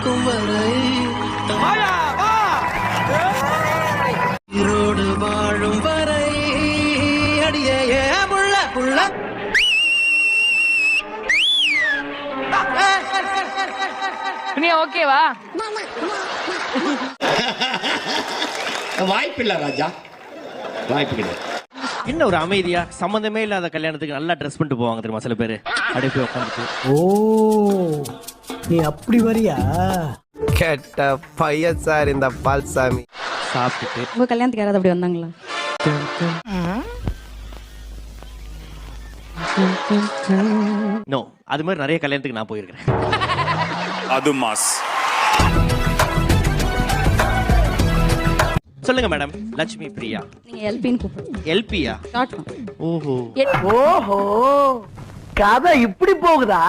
இருக்கும் வரை ஈரோடு வாழும் வரை அடியே புள்ள புள்ள நீ ஓகேவா? வாய்ப்பில்லை ராஜா, வாய்ப்பு கிடையாது. என்ன ஒரு அமைதியா சம்பந்தமே இல்லாத கல்யாணத்துக்கு நல்லா ட்ரெஸ் பண்ணிட்டு போவாங்க தெரியுமா சில பேர். அப்படியே போய் உட்காந்துட்டு ஓ நீ அப்படி வரியா? கெட்ட பையன் சார் இந்த பால்சாமி. சாப்பிட்டுட்டு உங்க கல்யாணத்துக்கு யாராவது அப்படி வந்தாங்களா? நோ, அது மாதிரி நிறைய கல்யாணத்துக்கு நான் போயிருக்கிறேன். அது மாஸ். சொல்லுங்க மேடம். லட்சுமி பிரியா. நீங்க எல்பின்னு கூப்பிடுங்க. எல்பியா? ஷார்ட் ஓஹோ. ஓஹோ கதை இப்படி போகுதா?